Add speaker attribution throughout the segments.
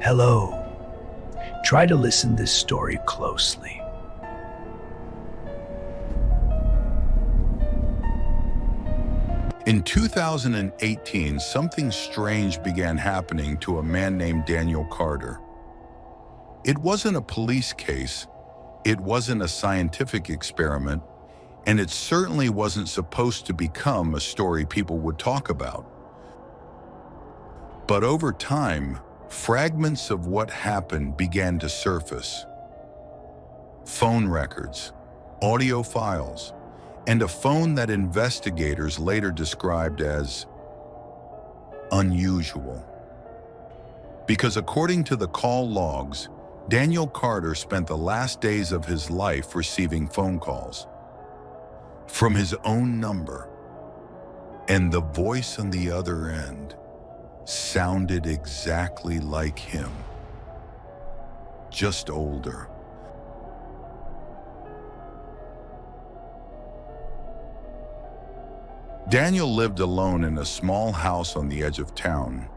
Speaker 1: Hello. Try to listen this story closely.
Speaker 2: In 2018, something strange began happening to a man named Daniel Carter. It wasn't a police case, it wasn't a scientific experiment, and it certainly wasn't supposed to become a story people would talk about. But over time, fragments of what happened began to surface. Phone records, audio files, and a phone that investigators later described as unusual. Because according to the call logs, Daniel Carter spent the last days of his life receiving phone calls from his own number, and the voice on the other end sounded exactly like him, just older. Daniel lived alone in a small house on the edge of town.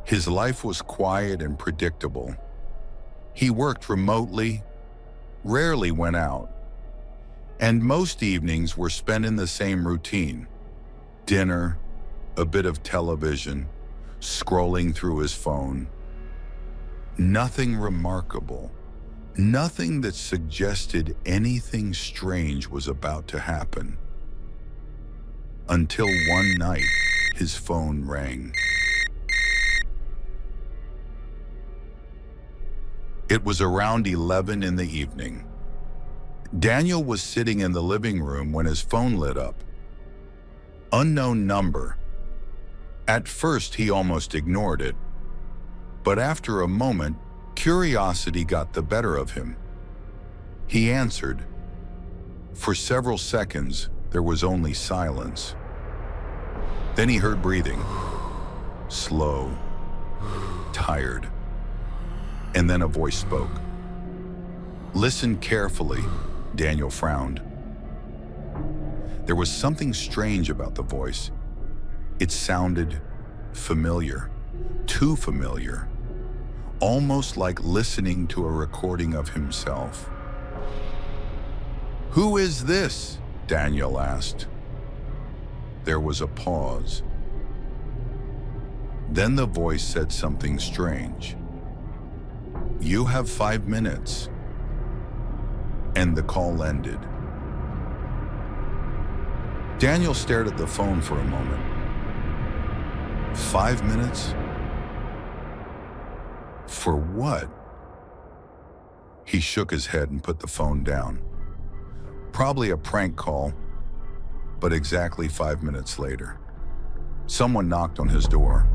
Speaker 2: His life was quiet and predictable. He worked remotely, rarely went out, and most evenings were spent in the same routine: dinner, a bit of television, scrolling through his phone. Nothing remarkable, nothing that suggested anything strange was about to happen. Until one night, his phone rang. It was around 11 in the evening. Daniel was sitting in the living room when his phone lit up. Unknown number. At first, he almost ignored it, but after a moment, curiosity got the better of him. He answered. For several seconds, there was only silence. Then he heard breathing, slow, tired, and then a voice spoke. Listen carefully, Daniel frowned. There was something strange about the voice. It sounded familiar, too familiar, almost like listening to a recording of himself. Who is this? Daniel asked. There was a pause. Then the voice said something strange. You have 5 minutes. And the call ended. Daniel stared at the phone for a moment. 5 minutes? For what? He shook his head and put the phone down. Probably a prank call, but exactly 5 minutes later, someone knocked on his door.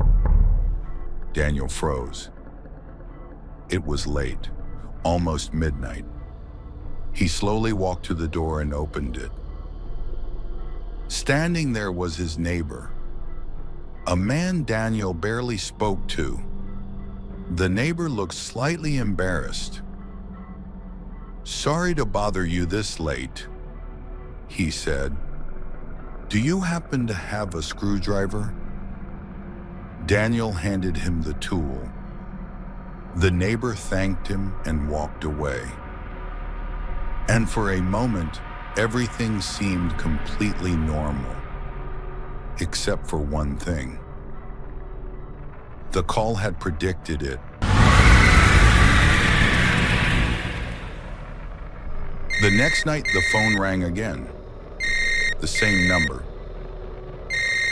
Speaker 2: Daniel froze. It was late, almost midnight. He slowly walked to the door and opened it. Standing there was his neighbor, a man Daniel barely spoke to. The neighbor looked slightly embarrassed. Sorry to bother you this late, he said. Do you happen to have a screwdriver? Daniel handed him the tool. The neighbor thanked him and walked away. And for a moment, everything seemed completely normal, except for one thing. The call had predicted it. The next night, the phone rang again. The same number.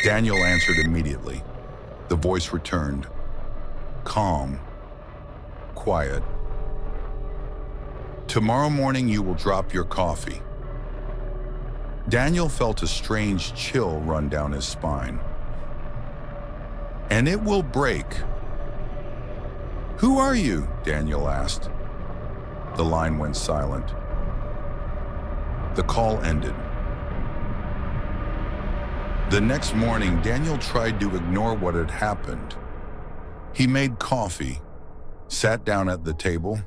Speaker 2: Daniel answered immediately. The voice returned. Calm. Quiet. Tomorrow morning you will drop your coffee. Daniel felt a strange chill run down his spine. And it will break. Who are you? Daniel asked. The line went silent. The call ended. The next morning, Daniel tried to ignore what had happened. He made coffee, sat down at the table,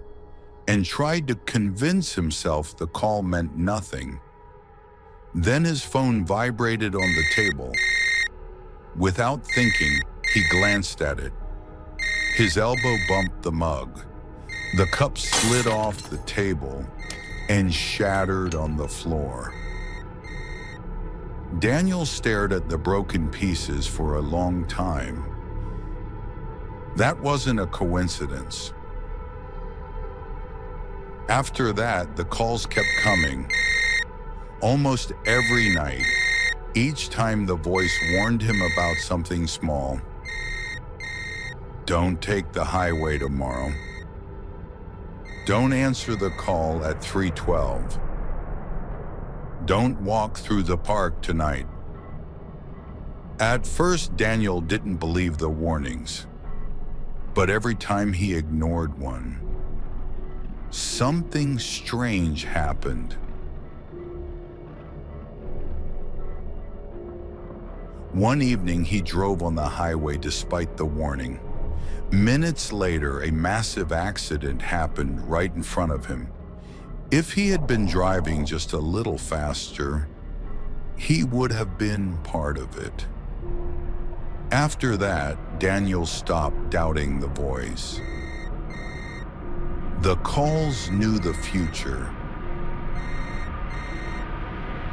Speaker 2: and tried to convince himself the call meant nothing. Then his phone vibrated on the table. Without thinking, he glanced at it. His elbow bumped the mug. The cup slid off the table and shattered on the floor. Daniel stared at the broken pieces for a long time. That wasn't a coincidence. After that, the calls kept coming, almost every night. Each time the voice warned him about something small. Don't take the highway tomorrow. Don't answer the call at 3:12. Don't walk through the park tonight. At first, Daniel didn't believe the warnings, but every time he ignored one, something strange happened. One evening, he drove on the highway despite the warning. Minutes later, a massive accident happened right in front of him. If he had been driving just a little faster, he would have been part of it. After that, Daniel stopped doubting the voice. The calls knew the future.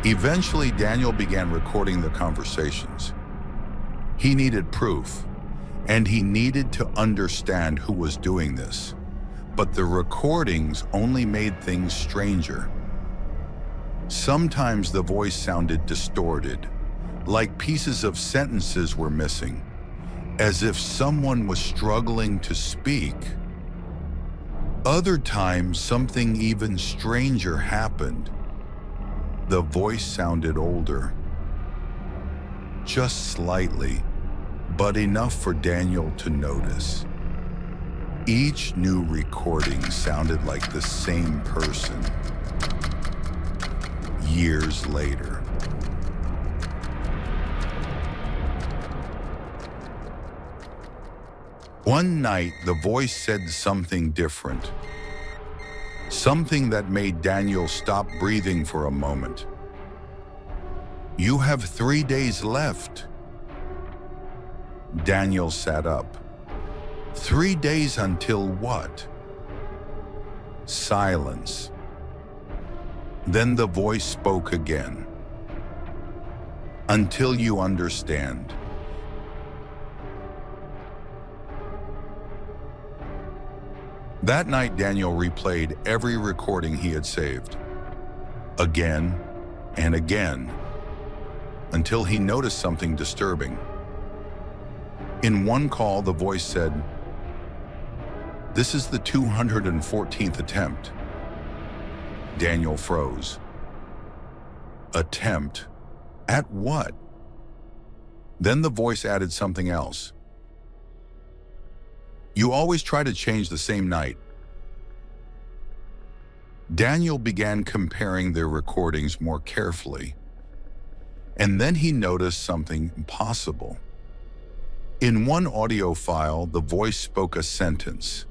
Speaker 2: Eventually, Daniel began recording the conversations. He needed proof, and he needed to understand who was doing this. But the recordings only made things stranger. Sometimes the voice sounded distorted, like pieces of sentences were missing, as if someone was struggling to speak. Other times, something even stranger happened. The voice sounded older, just slightly, but enough for Daniel to notice. Each new recording sounded like the same person. Years later. One night, the voice said something different. Something that made Daniel stop breathing for a moment. You have 3 days left. Daniel sat up. 3 days until what? Silence. Then the voice spoke again. Until you understand. That night, Daniel replayed every recording he had saved, again and again, until he noticed something disturbing. In one call, the voice said, "This is the 214th attempt." Daniel froze. Attempt? At what? Then the voice added something else. You always try to change the same night. Daniel began comparing their recordings more carefully, and then he noticed something impossible. In one audio file, the voice spoke a sentence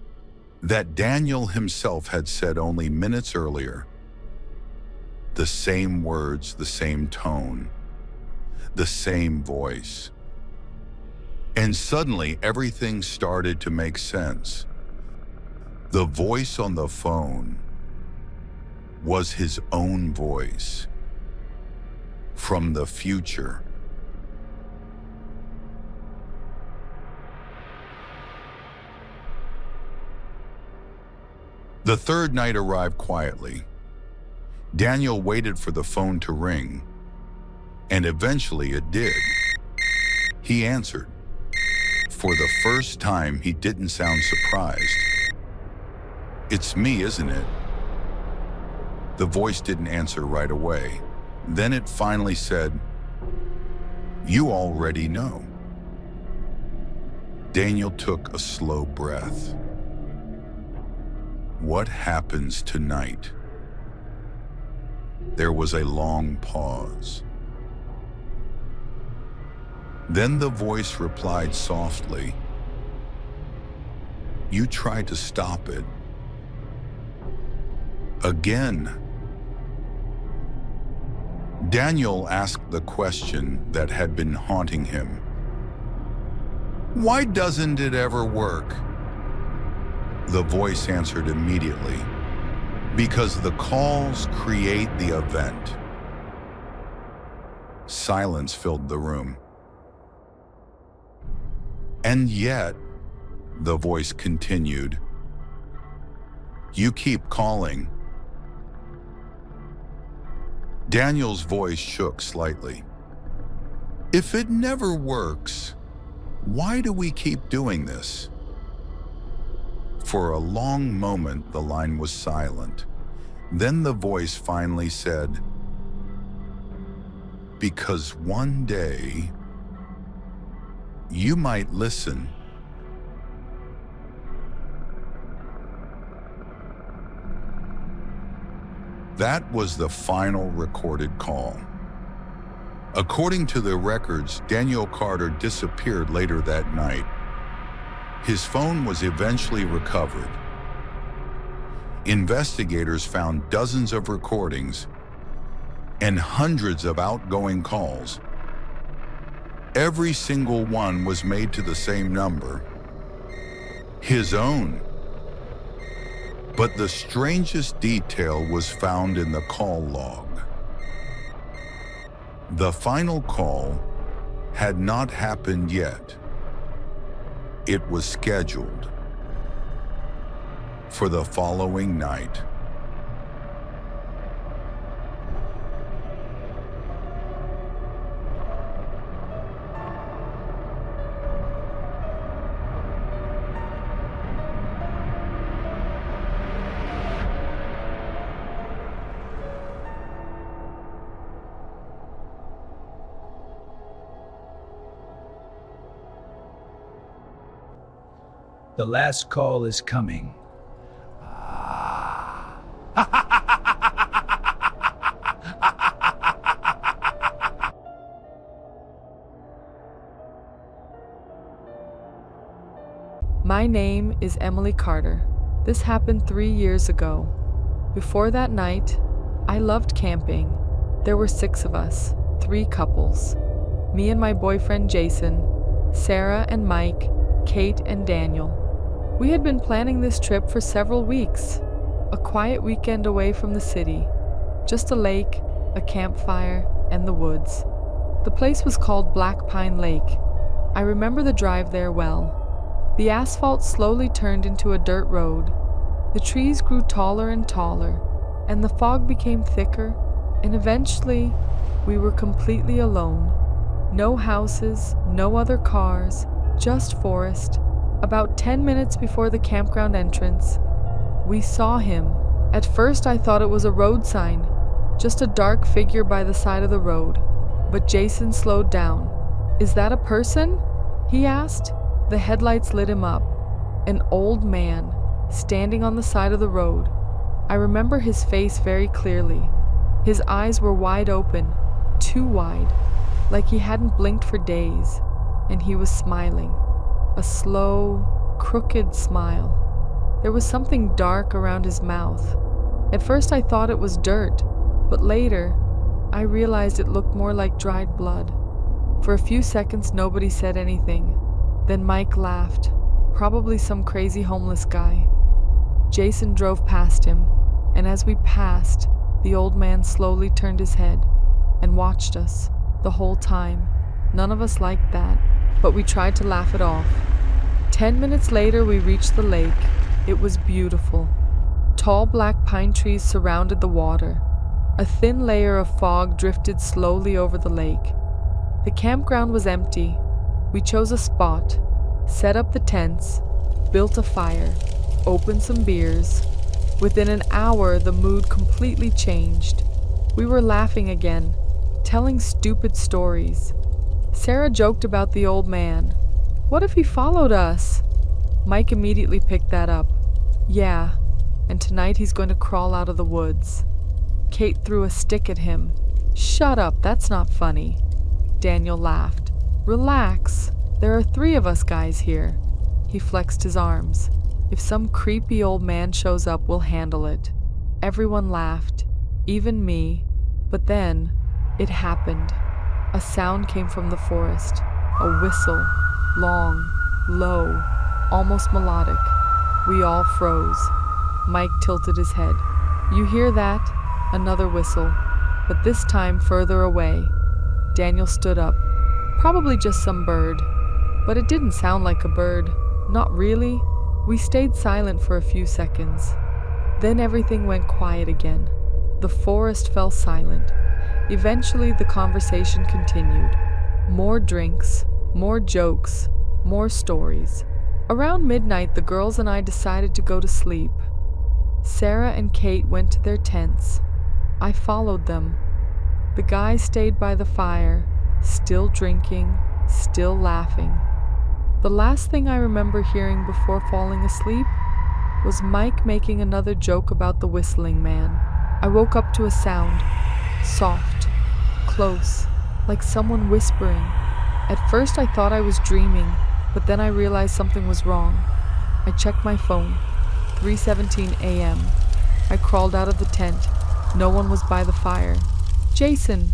Speaker 2: that Daniel himself had said only minutes earlier. The same words, the same tone, the same voice. And suddenly, everything started to make sense. The voice on the phone was his own voice from the future. The third night arrived quietly. Daniel waited for the phone to ring, and eventually it did. He answered. For the first time, he didn't sound surprised. It's me, isn't it? The voice didn't answer right away. Then it finally said, You already know. Daniel took a slow breath. What happens tonight? There was a long pause. Then the voice replied softly, You tried to stop it. Again. Daniel asked the question that had been haunting him. Why doesn't it ever work? The voice answered immediately. Because the calls create the event. Silence filled the room. And yet, the voice continued, you keep calling. Daniel's voice shook slightly. If it never works, why do we keep doing this? For a long moment, the line was silent. Then the voice finally said, because one day, you might listen. That was the final recorded call. According to the records, Daniel Carter disappeared later that night. His phone was eventually recovered. Investigators found dozens of recordings and hundreds of outgoing calls. Every single one was made to the same number, his own. But the strangest detail was found in the call log. The final call had not happened yet. It was scheduled for the following night.
Speaker 1: The last call is coming.
Speaker 3: My name is Emily Carter. This happened 3 years ago. Before that night, I loved camping. There were 6 of us, 3 couples. Me and my boyfriend Jason, Sarah and Mike, Kate and Daniel. We had been planning this trip for several weeks. A quiet weekend away from the city. Just a lake, a campfire, and the woods. The place was called Black Pine Lake. I remember the drive there well. The asphalt slowly turned into a dirt road. The trees grew taller and taller, and the fog became thicker, and eventually, we were completely alone. No houses, no other cars, just forest. About 10 minutes before the campground entrance, we saw him. At first I thought it was a road sign, just a dark figure by the side of the road. But Jason slowed down. Is that a person? He asked. The headlights lit him up. An old man, standing on the side of the road. I remember his face very clearly. His eyes were wide open, too wide, like he hadn't blinked for days, and he was smiling. A slow, crooked smile. There was something dark around his mouth. At first I thought it was dirt, but later I realized it looked more like dried blood. For a few seconds nobody said anything. Then Mike laughed, probably some crazy homeless guy. Jason drove past him, and as we passed, the old man slowly turned his head and watched us the whole time. None of us liked that, but we tried to laugh it off. 10 minutes later, we reached the lake. It was beautiful. Tall black pine trees surrounded the water. A thin layer of fog drifted slowly over the lake. The campground was empty. We chose a spot, set up the tents, built a fire, opened some beers. Within an hour, the mood completely changed. We were laughing again, telling stupid stories. Sarah joked about the old man. What if he followed us? Mike immediately picked that up. Yeah, and tonight he's going to crawl out of the woods. Kate threw a stick at him. Shut up, that's not funny. Daniel laughed. Relax, there are 3 of us guys here. He flexed his arms. If some creepy old man shows up, we'll handle it. Everyone laughed, even me. But then, it happened. A sound came from the forest. A whistle. Long, low, almost melodic. We all froze. Mike tilted his head. You hear that? Another whistle, but this time further away. Daniel stood up. Probably just some bird. But it didn't sound like a bird. Not really. We stayed silent for a few seconds. Then everything went quiet again. The forest fell silent. Eventually, the conversation continued. More drinks, more jokes, more stories. Around midnight, the girls and I decided to go to sleep. Sarah and Kate went to their tents. I followed them. The guys stayed by the fire, still drinking, still laughing. The last thing I remember hearing before falling asleep was Mike making another joke about the whistling man. I woke up to a sound, soft, close, like someone whispering. At first I thought I was dreaming, but then I realized something was wrong. I checked my phone. 3:17 a.m. I crawled out of the tent. No one was by the fire. Jason!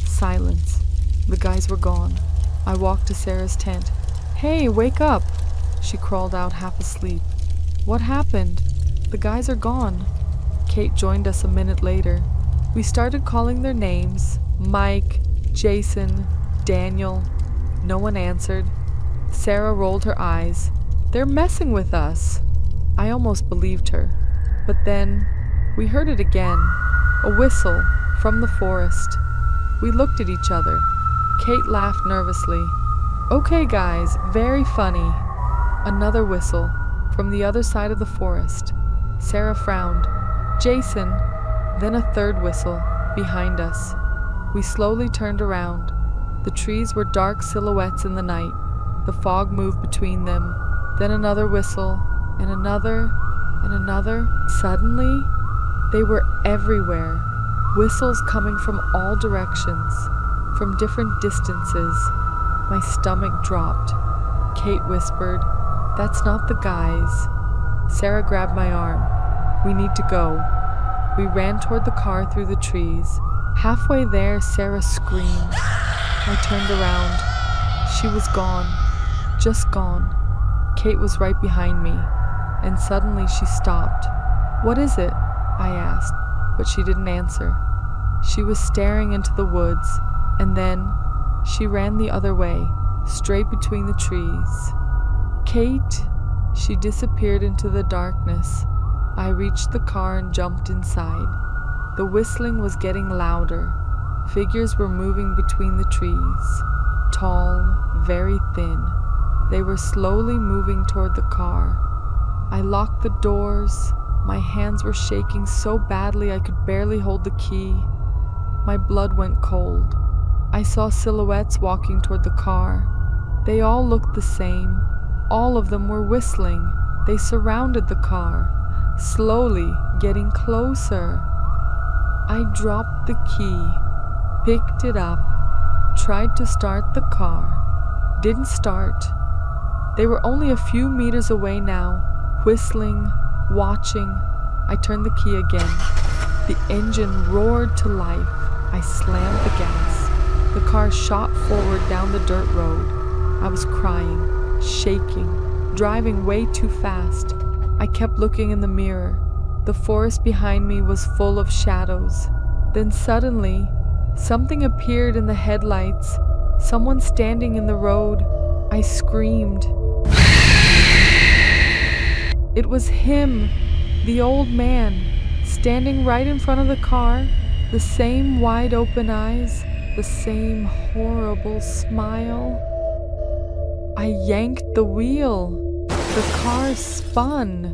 Speaker 3: Silence. The guys were gone. I walked to Sarah's tent. Hey, wake up! She crawled out half asleep. What happened? The guys are gone. Kate joined us a minute later. We started calling their names. Mike, Jason, Daniel. No one answered. Sarah rolled her eyes. They're messing with us. I almost believed her. But then, we heard it again. A whistle from the forest. We looked at each other. Kate laughed nervously. Okay, guys, very funny. Another whistle from the other side of the forest. Sarah frowned. Jason. Then a third whistle behind us. We slowly turned around. The trees were dark silhouettes in the night. The fog moved between them. Then another whistle, and another, and another. Suddenly, they were everywhere. Whistles coming from all directions, from different distances. My stomach dropped. Kate whispered, "That's not the guys." Sarah grabbed my arm. "We need to go." We ran toward the car through the trees. Halfway there, Sarah screamed. I turned around. She was gone. Just gone. Kate was right behind me, and suddenly she stopped. "What is it?" I asked, but she didn't answer. She was staring into the woods, and then she ran the other way, straight between the trees. "Kate!" She disappeared into the darkness. I reached the car and jumped inside. The whistling was getting louder. Figures were moving between the trees. Tall, very thin. They were slowly moving toward the car. I locked the doors. My hands were shaking so badly I could barely hold the key. My blood went cold. I saw silhouettes walking toward the car. They all looked the same. All of them were whistling. They surrounded the car, slowly getting closer. I dropped the key, picked it up, tried to start the car. Didn't start. They were only a few meters away now, whistling, watching. I turned the key again. The engine roared to life. I slammed the gas. The car shot forward down the dirt road. I was crying, shaking, driving way too fast. I kept looking in the mirror. The forest behind me was full of shadows. Then suddenly, something appeared in the headlights. Someone standing in the road. I screamed. It was him, the old man, standing right in front of the car. The same wide open eyes, the same horrible smile. I yanked the wheel. The car spun,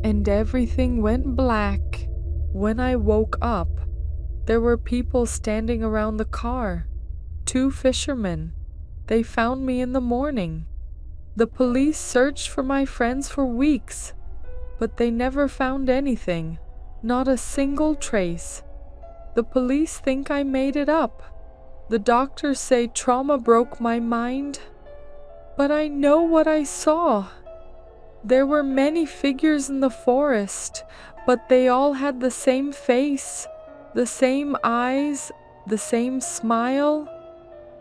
Speaker 3: and everything went black. When I woke up, there were people standing around the car. 2 fishermen. They found me in the morning. The police searched for my friends for weeks, but they never found anything, not a single trace. The police think I made it up. The doctors say trauma broke my mind. But I know what I saw. There were many figures in the forest, but they all had the same face, the same eyes, the same smile.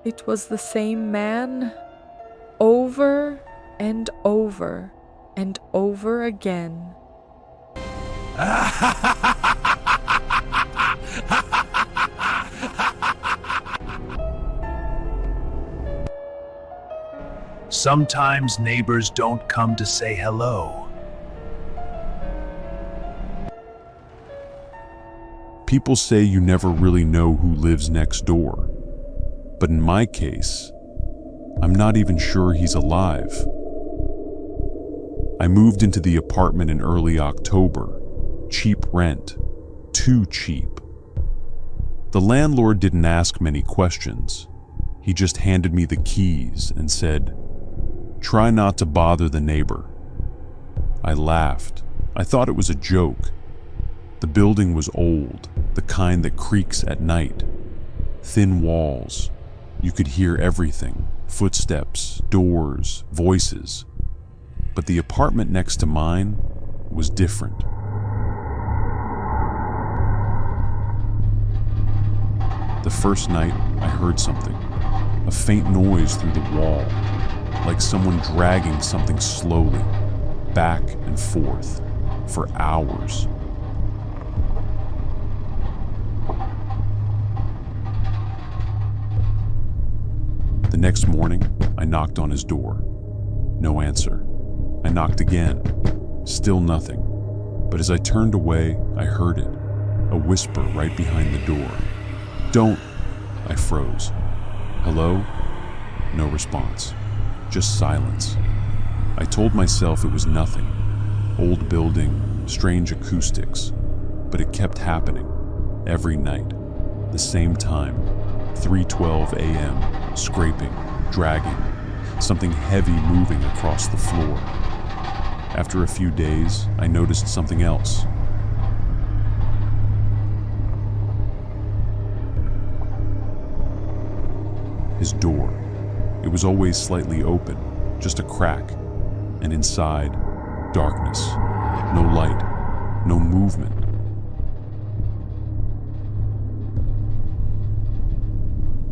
Speaker 3: It was the same man, over and over. and over again.
Speaker 1: Sometimes neighbors don't come to say hello.
Speaker 4: People say you never really know who lives next door. But in my case, I'm not even sure he's alive. I moved into the apartment in early October. Cheap rent. Too cheap. The landlord didn't ask many questions. He just handed me the keys and said, "Try not to bother the neighbor." I laughed. I thought it was a joke. The building was old, the kind that creaks at night. Thin walls. You could hear everything. Footsteps, doors, voices. But the apartment next to mine was different. The first night, I heard something. A faint noise through the wall, like someone dragging something slowly, back and forth, for hours. The next morning, I knocked on his door. No answer. I knocked again. Still nothing. But as I turned away, I heard it. A whisper right behind the door. "Don't!" I froze. "Hello?" No response. Just silence. I told myself it was nothing. Old building, strange acoustics. But it kept happening. Every night. The same time. 3:12 a.m. Scraping, dragging. Something heavy moving across the floor. After a few days, I noticed something else. His door. It was always slightly open, just a crack. And inside, darkness. No light, no movement.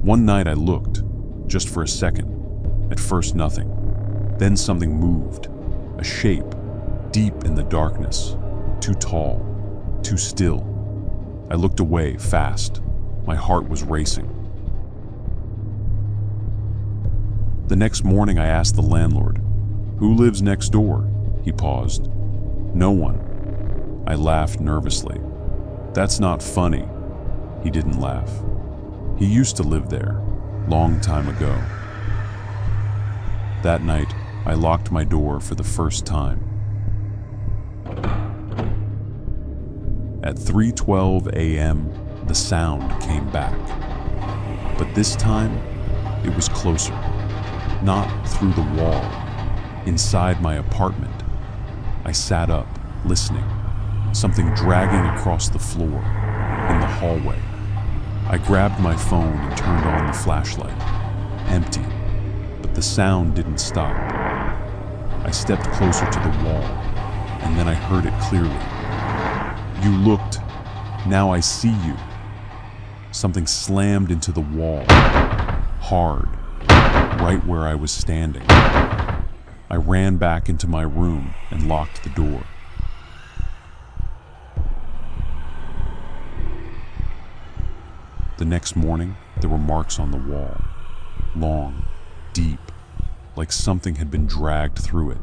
Speaker 4: One night I looked, just for a second. At first nothing. Then something moved. A shape, deep in the darkness. Too tall, too still. I looked away fast. My heart was racing. The next morning I asked the landlord, "Who lives next door?" He paused. "No one." I laughed nervously. "That's not funny." He didn't laugh. He used to live there, long time ago. That night, I locked my door for the first time. At 3:12 a.m., the sound came back. But this time, it was closer. Not through the wall, inside my apartment. I sat up, listening. Something dragging across the floor, in the hallway. I grabbed my phone and turned on the flashlight. Empty, but the sound didn't stop. I stepped closer to the wall, and then I heard it clearly. "You looked. Now I see you." Something slammed into the wall, hard, right where I was standing. I ran back into my room and locked the door. The next morning, there were marks on the wall. Long, deep, like something had been dragged through it.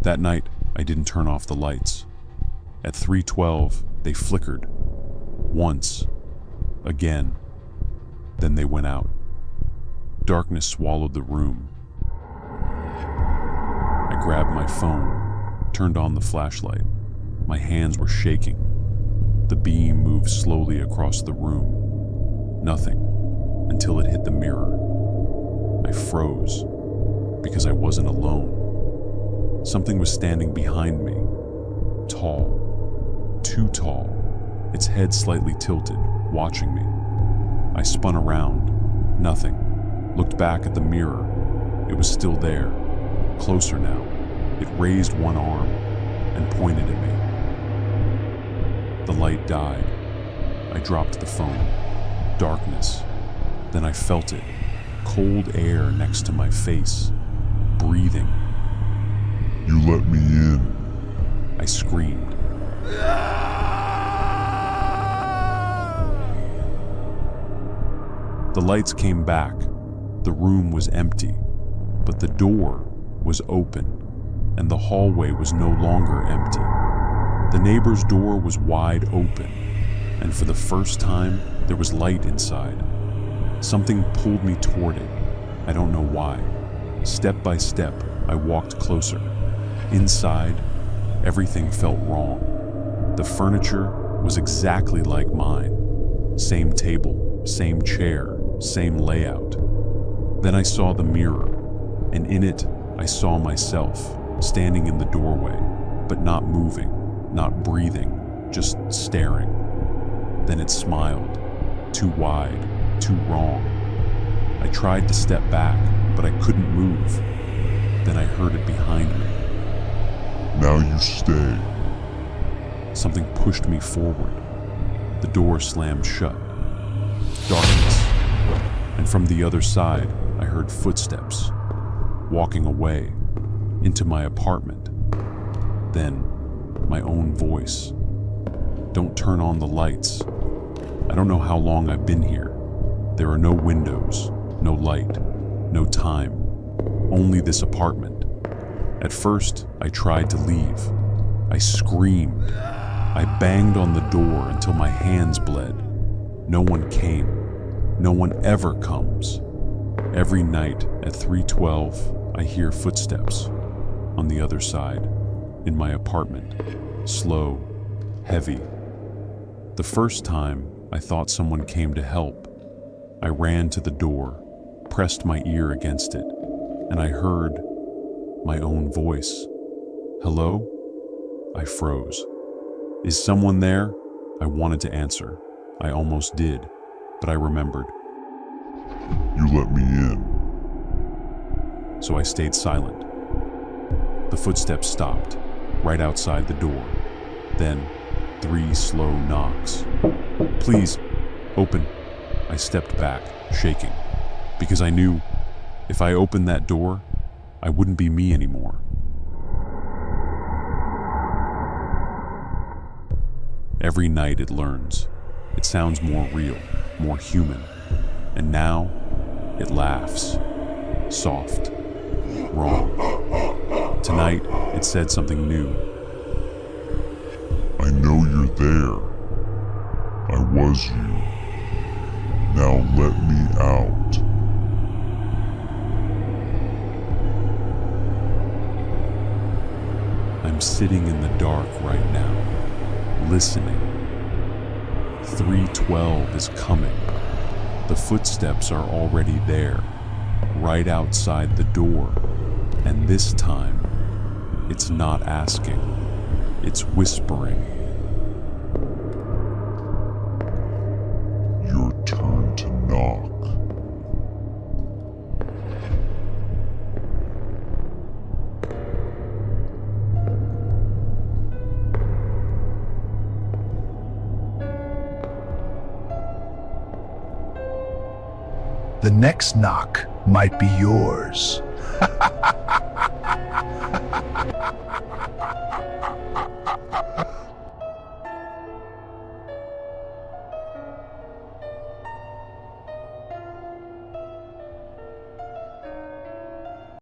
Speaker 4: That night, I didn't turn off the lights. At 3:12, they flickered. Once. Again. Then they went out. Darkness swallowed the room. I grabbed my phone, turned on the flashlight. My hands were shaking. The beam moved slowly across the room. Nothing, until it hit the mirror. I froze, because I wasn't alone. Something was standing behind me. Tall, too tall, its head slightly tilted, watching me. I spun around. Nothing. Looked back at the mirror. It was still there. Closer now. It raised one arm and pointed at me. The light died. I dropped the phone. Darkness. Then I felt it. cold air next to my face, breathing.
Speaker 5: You let me in.
Speaker 4: I screamed. The lights came back. The room was empty, but the door was open, and the hallway was no longer empty. The neighbor's door was wide open, and for the first time, there was light inside. Something pulled me toward it. I don't know why. Step by step, I walked closer. Inside, everything felt wrong. The furniture was exactly like mine. Same table, same chair, same layout. Then I saw the mirror, and in it, I saw myself, standing in the doorway, but not moving, not breathing, just staring. Then it smiled, too wide, too wrong. I tried to step back, but I couldn't move. Then I heard it behind me.
Speaker 5: Now you stay.
Speaker 4: Something pushed me forward. The door slammed shut. Darkness. And from the other side, I heard footsteps, walking away, into my apartment. Then, my own voice. Don't turn on the lights. I don't know how long I've been here. There are no windows, no light, no time. Only this apartment. At first, I tried to leave. I screamed. I banged on the door until my hands bled. No one came. No one ever comes. Every night at 3:12, I hear footsteps on the other side, in my apartment, slow, heavy. The first time, I thought someone came to help. I ran to the door, pressed my ear against it, and I heard my own voice. Hello? I froze. Is someone there? I wanted to answer. I almost did, but I remembered.
Speaker 5: You let me in.
Speaker 4: So I stayed silent. The footsteps stopped, right outside the door. Then, 3 slow knocks. Please, open. I stepped back, shaking, because I knew if I opened that door, I wouldn't be me anymore. Every night it learns. It sounds more real, more human. And now, it laughs. Soft. Wrong. Tonight, it said something new.
Speaker 5: I know you're there. I was you. Now let me out.
Speaker 4: I'm sitting in the dark right now, listening. 3:12 is coming. The footsteps are already there, right outside the door. And this time, it's not asking, it's whispering.
Speaker 5: Your turn to knock.
Speaker 1: The next knock might be yours.